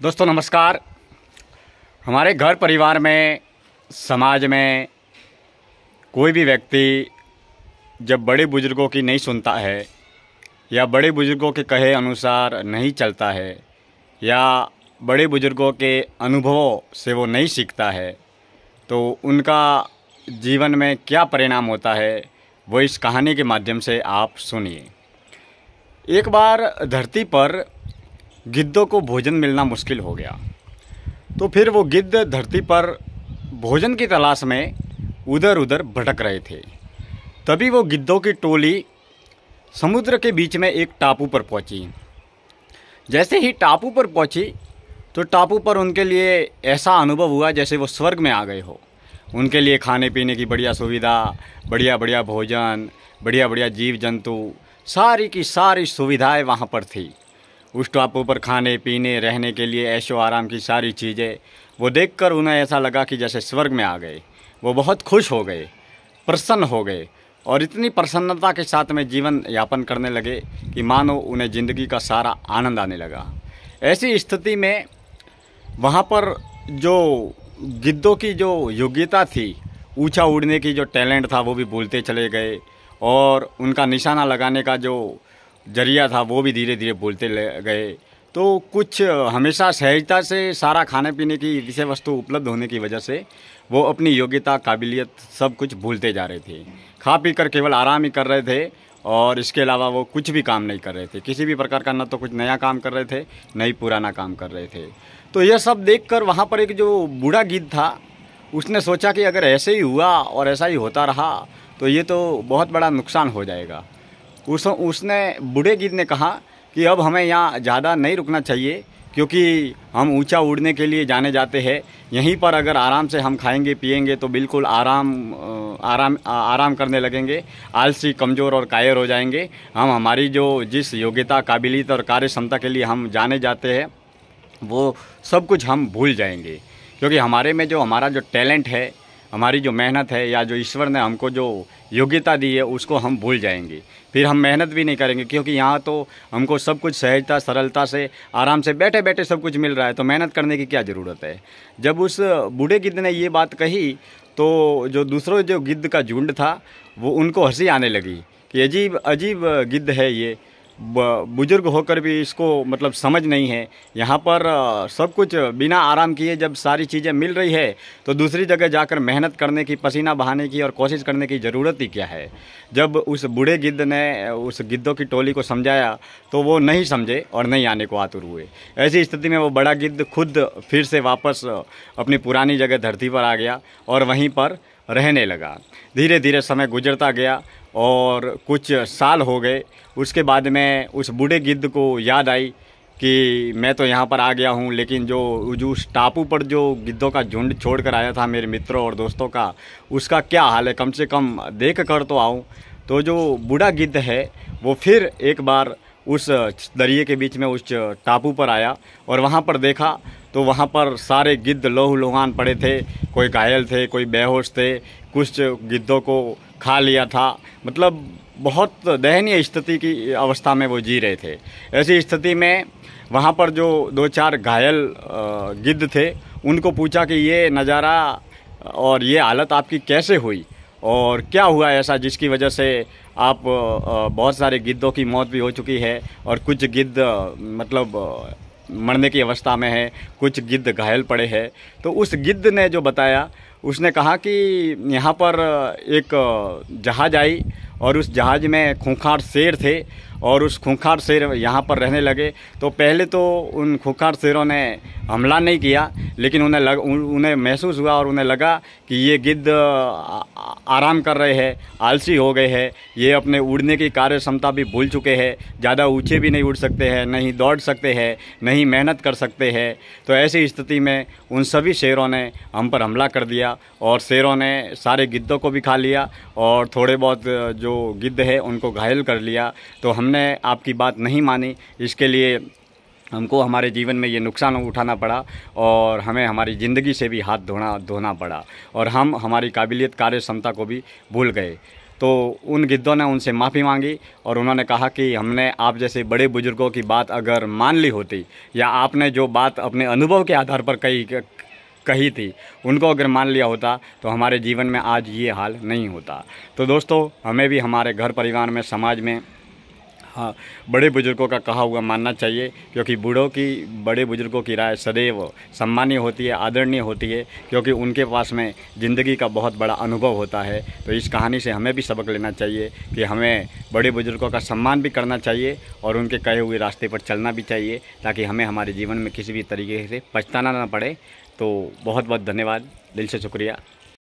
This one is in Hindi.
दोस्तों नमस्कार। हमारे घर परिवार में, समाज में कोई भी व्यक्ति जब बड़े बुजुर्गों की नहीं सुनता है या बड़े बुजुर्गों के कहे अनुसार नहीं चलता है या बड़े बुजुर्गों के अनुभवों से वो नहीं सीखता है तो उनका जीवन में क्या परिणाम होता है वो इस कहानी के माध्यम से आप सुनिए। एक बार धरती पर गिद्धों को भोजन मिलना मुश्किल हो गया, तो फिर वो गिद्ध धरती पर भोजन की तलाश में उधर उधर भटक रहे थे। तभी वो गिद्धों की टोली समुद्र के बीच में एक टापू पर पहुंची। जैसे ही टापू पर पहुंची तो टापू पर उनके लिए ऐसा अनुभव हुआ जैसे वो स्वर्ग में आ गए हो। उनके लिए खाने पीने की बढ़िया सुविधा, बढ़िया बढ़िया भोजन, बढ़िया बढ़िया जीव जंतु, सारी की सारी सुविधाएं वहाँ पर थी। उस टापू पर खाने पीने रहने के लिए ऐशो आराम की सारी चीज़ें वो देखकर उन्हें ऐसा लगा कि जैसे स्वर्ग में आ गए। वो बहुत खुश हो गए, प्रसन्न हो गए और इतनी प्रसन्नता के साथ में जीवन यापन करने लगे कि मानो उन्हें ज़िंदगी का सारा आनंद आने लगा। ऐसी स्थिति में वहाँ पर जो गिद्धों की जो योग्यता थी, ऊंचा उड़ने की जो टैलेंट था वो भी भूलते चले गए और उनका निशाना लगाने का जो जरिया था वो भी धीरे धीरे भूलते गए। तो कुछ हमेशा सहजता से सारा खाने पीने की विषय वस्तु उपलब्ध होने की वजह से वो अपनी योग्यता, काबिलियत सब कुछ भूलते जा रहे थे। खा पी कर केवल आराम ही कर रहे थे और इसके अलावा वो कुछ भी काम नहीं कर रहे थे। किसी भी प्रकार का न तो कुछ नया काम कर रहे थे, न ही पुराना काम कर रहे थे। तो यह सब देखकर वहाँ पर एक जो बूढ़ा गिद्ध था उसने सोचा कि अगर ऐसे ही हुआ और ऐसा ही होता रहा तो ये तो बहुत बड़ा नुकसान हो जाएगा। उसने बूढ़े गिद्ध ने कहा कि अब हमें यहाँ ज़्यादा नहीं रुकना चाहिए, क्योंकि हम ऊंचा उड़ने के लिए जाने जाते हैं। यहीं पर अगर आराम से हम खाएंगे पिएंगे तो बिल्कुल आराम करने लगेंगे, आलसी, कमज़ोर और कायर हो जाएंगे। हम हमारी जो जिस योग्यता, काबिलियत और कार्य क्षमता के लिए हम जाने जाते हैं वो सब कुछ हम भूल जाएंगे, क्योंकि हमारे में जो हमारा जो टैलेंट है, हमारी जो मेहनत है या जो ईश्वर ने हमको जो योग्यता दी है उसको हम भूल जाएंगे। फिर हम मेहनत भी नहीं करेंगे, क्योंकि यहाँ तो हमको सब कुछ सहजता, सरलता से, आराम से बैठे बैठे सब कुछ मिल रहा है, तो मेहनत करने की क्या ज़रूरत है। जब उस बूढ़े गिद्ध ने ये बात कही तो जो दूसरों जो गिद्ध का झुंड था वो उनको हंसी आने लगी कि अजीब अजीब गिद्ध है ये, बुजुर्ग होकर भी इसको मतलब समझ नहीं है। यहाँ पर सब कुछ बिना आराम किए जब सारी चीज़ें मिल रही है तो दूसरी जगह जाकर मेहनत करने की, पसीना बहाने की और कोशिश करने की ज़रूरत ही क्या है। जब उस बूढ़े गिद्ध ने उस गिद्धों की टोली को समझाया तो वो नहीं समझे और नहीं आने को आतुर हुए। ऐसी स्थिति में वो बड़ा गिद्ध खुद फिर से वापस अपनी पुरानी जगह धरती पर आ गया और वहीं पर रहने लगा। धीरे धीरे समय गुजरता गया और कुछ साल हो गए। उसके बाद में उस बूढ़े गिद्ध को याद आई कि मैं तो यहाँ पर आ गया हूँ, लेकिन जो उस टापू पर जो गिद्धों का झुंड छोड़ कर आया था मेरे मित्रों और दोस्तों का, उसका क्या हाल है, कम से कम देख कर तो आऊँ। तो जो बूढ़ा गिद्ध है वो फिर एक बार उस दरिए के बीच में उस टापू पर आया और वहाँ पर देखा तो वहाँ पर सारे गिद्ध लहूलुहान पड़े थे। कोई घायल थे, कोई बेहोश थे, कुछ गिद्धों को खा लिया था। मतलब बहुत दयनीय स्थिति की अवस्था में वो जी रहे थे। ऐसी स्थिति में वहाँ पर जो दो चार घायल गिद्ध थे उनको पूछा कि ये नज़ारा और ये हालत आपकी कैसे हुई और क्या हुआ ऐसा जिसकी वजह से आप बहुत सारे गिद्धों की मौत भी हो चुकी है और कुछ गिद्ध मतलब मरने की अवस्था में है, कुछ गिद्ध घायल पड़े हैं। तो उस गिद्ध ने जो बताया, उसने कहा कि यहाँ पर एक जहाज़ आई और उस जहाज़ में खूंखार शेर थे और उस खूंखार शेर यहाँ पर रहने लगे। तो पहले तो उन खूंखार शेरों ने हमला नहीं किया, लेकिन उन्हें महसूस हुआ और उन्हें लगा कि ये गिद्ध आराम कर रहे हैं, आलसी हो गए हैं, ये अपने उड़ने की कार्य क्षमता भी भूल चुके हैं, ज़्यादा ऊंचे भी नहीं उड़ सकते हैं, नहीं दौड़ सकते हैं, नहीं मेहनत कर सकते हैं। तो ऐसी स्थिति में उन सभी शेरों ने हम पर हमला कर दिया और शेरों ने सारे गिद्धों को भी खा लिया और थोड़े बहुत जो गिद्ध है उनको घायल कर लिया। तो हमने आपकी बात नहीं मानी, इसके लिए हमको हमारे जीवन में ये नुकसान उठाना पड़ा और हमें हमारी ज़िंदगी से भी हाथ धोना पड़ा और हम हमारी काबिलियत, कार्य क्षमता को भी भूल गए। तो उन गिद्धों ने उनसे माफ़ी मांगी और उन्होंने कहा कि हमने आप जैसे बड़े बुजुर्गों की बात अगर मान ली होती, या आपने जो बात अपने अनुभव के आधार पर कही थी उनको अगर मान लिया होता, तो हमारे जीवन में आज ये हाल नहीं होता। तो दोस्तों, हमें भी हमारे घर परिवार में, समाज में, हाँ, बड़े बुजुर्गों का कहा हुआ मानना चाहिए, क्योंकि बड़े बुजुर्गों की राय सदैव सम्मानीय होती है, आदरणीय होती है, क्योंकि उनके पास में ज़िंदगी का बहुत बड़ा अनुभव होता है। तो इस कहानी से हमें भी सबक लेना चाहिए कि हमें बड़े बुजुर्गों का सम्मान भी करना चाहिए और उनके कहे हुए रास्ते पर चलना भी चाहिए, ताकि हमें हमारे जीवन में किसी भी तरीके से पछताना ना पड़े। तो बहुत बहुत धन्यवाद, दिल से शुक्रिया।